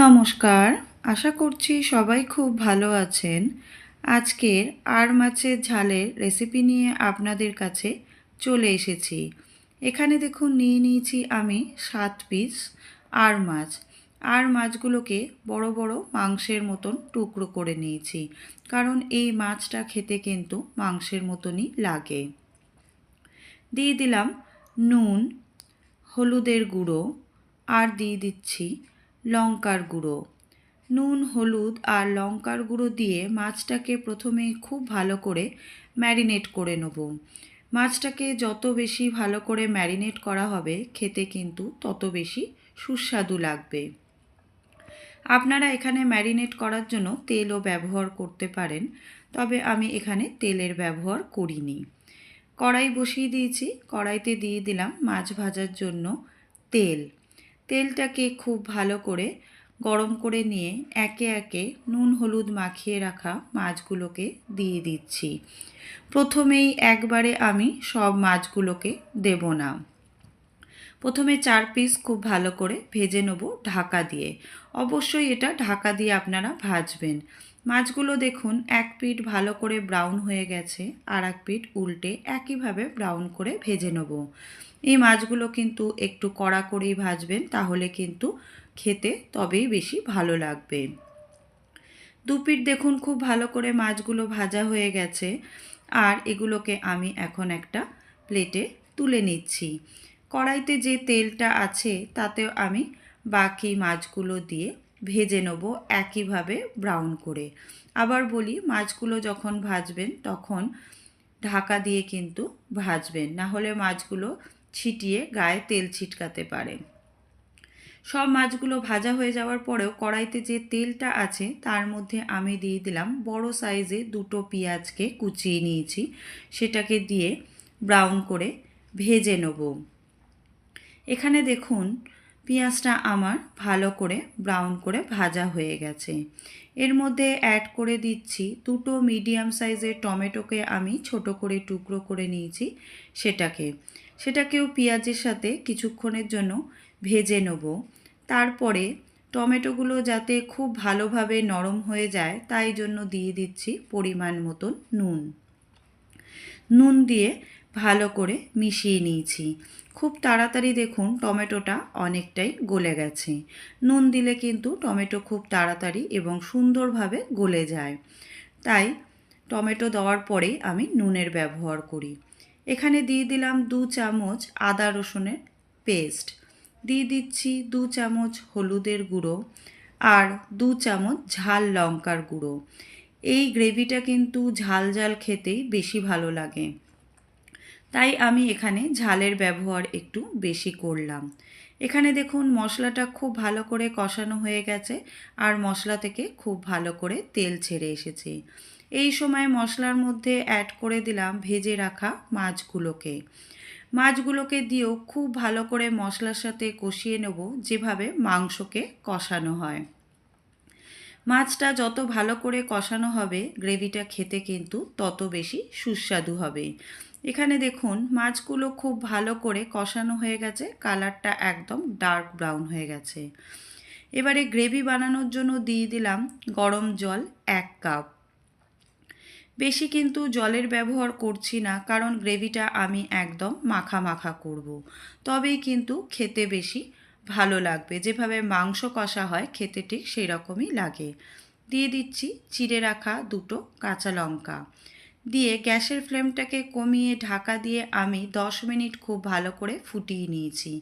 নমস্কার, আশা করছি সবাই খুব ভালো আছেন। আজকের আর মাছের ঝালের রেসিপি নিয়ে আপনাদের কাছে চলে এসেছি। এখানে দেখুন নিয়ে নিয়েছি আমি 7 পিস আর মাছ। আর মাছগুলোকে বড় বড় মাংসের মতন টুকরো করে নিয়েছি, কারণ এই মাছটা খেতে কিন্তু মাংসের মতনই লাগে। দিয়ে দিলাম নুন, হলুদের গুঁড়ো আর দিয়ে দিচ্ছি লঙ্কার গুঁড়ো। নুন, হলুদ আর লঙ্কার গুঁড়ো দিয়ে মাছটাকে প্রথমে খুব ভালো করে ম্যারিনেট করে নেব। মাছটাকে যত বেশি ভালো করে ম্যারিনেট করা হবে খেতে কিন্তু তত বেশি সুস্বাদু লাগবে। আপনারা এখানে ম্যারিনেট করার জন্য তেলও ব্যবহার করতে পারেন, তবে আমি এখানে তেলের ব্যবহার করিনি। কড়াই বসিয়ে দিয়েছি, কড়াইতে দিয়ে দিলাম মাছ ভাজার জন্য তেল। তেলটাকে খুব ভালো করে গরম করে নিয়ে একে একে নুন হলুদ মাখিয়ে রাখা মাছগুলোকে দিয়ে দিচ্ছি। প্রথমেই একবারে আমি সব মাছগুলোকে দেব না। প্রথমে 4 পিস খুব ভালো করে ভেজে নেব ঢাকা দিয়ে। অবশ্যই এটা ঢাকা দিয়ে আপনারা ভাজবেন। মাছগুলো দেখুন এক পিঠ ভালো করে ব্রাউন হয়ে গেছে, আর এক পিঠ উল্টে একইভাবে ব্রাউন করে ভেজে নেব। এই মাছগুলো কিন্তু একটু কড়া করেই ভাজবেন, তাহলে কিন্তু খেতে তবেই বেশি ভালো লাগবে। দু পিঠ দেখুন খুব ভালো করে মাছগুলো ভাজা হয়ে গেছে, আর এগুলোকে আমি এখন একটা প্লেটে তুলে নিচ্ছি। কড়াইতে যে তেলটা আছে তাতেও আমি বাকি মাছগুলো দিয়ে ভেজে নেব একইভাবে ব্রাউন করে। আবার বলি, মাছগুলো যখন ভাজবেন তখন ঢাকা দিয়ে কিন্তু ভাজবেন, না হলে মাছগুলো ছিটিয়ে গায়ে তেল ছিটকাতে পারে। সব মাছগুলো ভাজা হয়ে যাওয়ার পরেও কড়াইতে যে তেলটা আছে তার মধ্যে আমি দিয়ে দিলাম বড় সাইজে 2টো পেঁয়াজকে কুচিয়ে নিয়েছি, সেটাকে দিয়ে ব্রাউন করে ভেজে নেব। এখানে দেখুন পেঁয়াজটা আমার ভালো করে ব্রাউন করে ভাজা হয়ে গেছে। এর মধ্যে অ্যাড করে দিচ্ছি 2টো মিডিয়াম সাইজের টমেটোকে আমি ছোট করে টুকরো করে নিয়েছি, সেটাকেও পেঁয়াজের সাথে কিছুক্ষণের জন্য ভেজে নেব। তারপরে টমেটোগুলো যাতে খুব ভালোভাবে নরম হয়ে যায় তাই জন্য দিয়ে দিচ্ছি পরিমাণ মতন নুন দিয়ে ভালো করে মিশিয়ে নিয়েছি। খুব তাড়াতাড়ি দেখুন টমেটোটা অনেকটাই গলে গেছে। নুন দিলে কিন্তু টমেটো খুব তাড়াতাড়ি এবং সুন্দরভাবে গলে যায়, তাই টমেটো দেওয়ার পরে আমি নুনের ব্যবহার করি। এখানে দিয়ে দিলাম 2 চামচ আদা রসুনের পেস্ট, দিয়ে দিচ্ছি 2 চামচ হলুদের গুঁড়ো আর 2 চামচ ঝাল লঙ্কার গুঁড়ো। এই গ্রেভিটা কিন্তু ঝাল ঝাল খেতেই বেশি ভালো লাগে, তাই আমি এখানে ঝালের ব্যবহার একটু বেশি করলাম। এখানে দেখুন মশলাটা খুব ভালো করে কষানো হয়ে গেছে, আর মশলা থেকে খুব ভালো করে তেল ছেড়ে এসেছে। এই সময় মশলার মধ্যে অ্যাড করে দিলাম ভেজে রাখা মাছগুলোকে দিয়েও খুব ভালো করে মশলার সাথে কষিয়ে নেব, যেভাবে মাংসকে কষানো হয়। মাছটা যত ভালো করে কষানো হবে গ্রেভিটা খেতে কিন্তু তত বেশি সুস্বাদু হবে। এখানে দেখুন মাছগুলো খুব ভালো করে কষানো হয়ে গেছে, কালারটা একদম ডার্ক ব্রাউন হয়ে গেছে। এবারে গ্রেভি বানানোর জন্য দিয়ে দিলাম গরম জল 1 কাপ। বেশি কিন্তু জলের ব্যবহার করছি না, কারণ গ্রেভিটা আমি একদম মাখা মাখা করব। তবেই কিন্তু খেতে বেশি ভালো লাগবে, যেভাবে মাংস কষা হয় খেতে ঠিক সেই রকমই লাগে। দিয়ে দিচ্ছি চিড়ে রাখা 2টো কাঁচা লঙ্কা, দিয়ে গ্যাসের ফ্লেমটাকে কমিয়ে ঢাকা দিয়ে আমি 10 মিনিট খুব ভালো করে ফুটিয়ে নিয়েছি।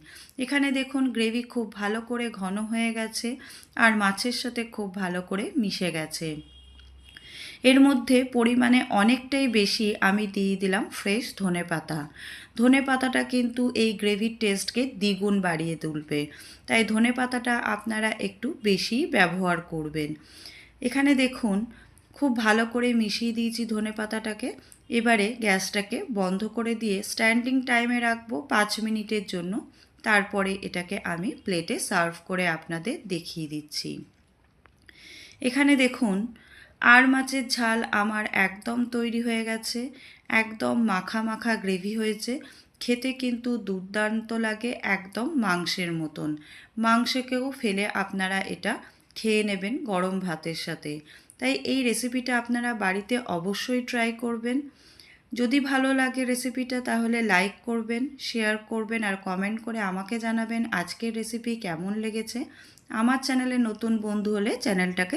এখানে দেখুন গ্রেভি খুব ভালো করে ঘন হয়ে গেছে, আর মাছের সাথে খুব ভালো করে মিশে গেছে। এর মধ্যে পরিমাণে অনেকটাই বেশি আমি দিয়ে দিলাম ফ্রেশ ধনেপাতা। ধনেপাতাটা কিন্তু এই গ্রেভির টেস্টকে দ্বিগুণ বাড়িয়ে তুলবে, তাই ধনেপাতাটা আপনারা একটু বেশি ব্যবহার করবেন। এখানে দেখুন খুব ভালো করে মিশিয়ে দিয়েছি ধনেপাতাটাকে। এবারে গ্যাসটাকে বন্ধ করে দিয়ে স্ট্যান্ডিং টাইমে রাখবো 5 মিনিটের জন্য। তারপরে এটাকে আমি প্লেটে সার্ভ করে আপনাদের দেখিয়ে দিচ্ছি। এখানে দেখুন আর মাছের ঝাল আমার একদম তৈরি হয়ে গেছে। একদম মাখা মাখা গ্রেভি হয়েছে, খেতে কিন্তু দুর্দান্ত লাগে, একদম মাংসের মতন। মাংসকেও ফেলে আপনারা এটা খেয়ে নেবেন গরম ভাতের সাথে। তাই এই রেসিপিটা আপনারা বাড়িতে অবশ্যই ট্রাই করবেন। যদি ভালো লাগে রেসিপিটা তাহলে লাইক করবেন, শেয়ার করবেন আর কমেন্ট করে আমাকে জানাবেন আজকের রেসিপি কেমন লেগেছে। আমার চ্যানেলে নতুন বন্ধু হলে চ্যানেলটাকে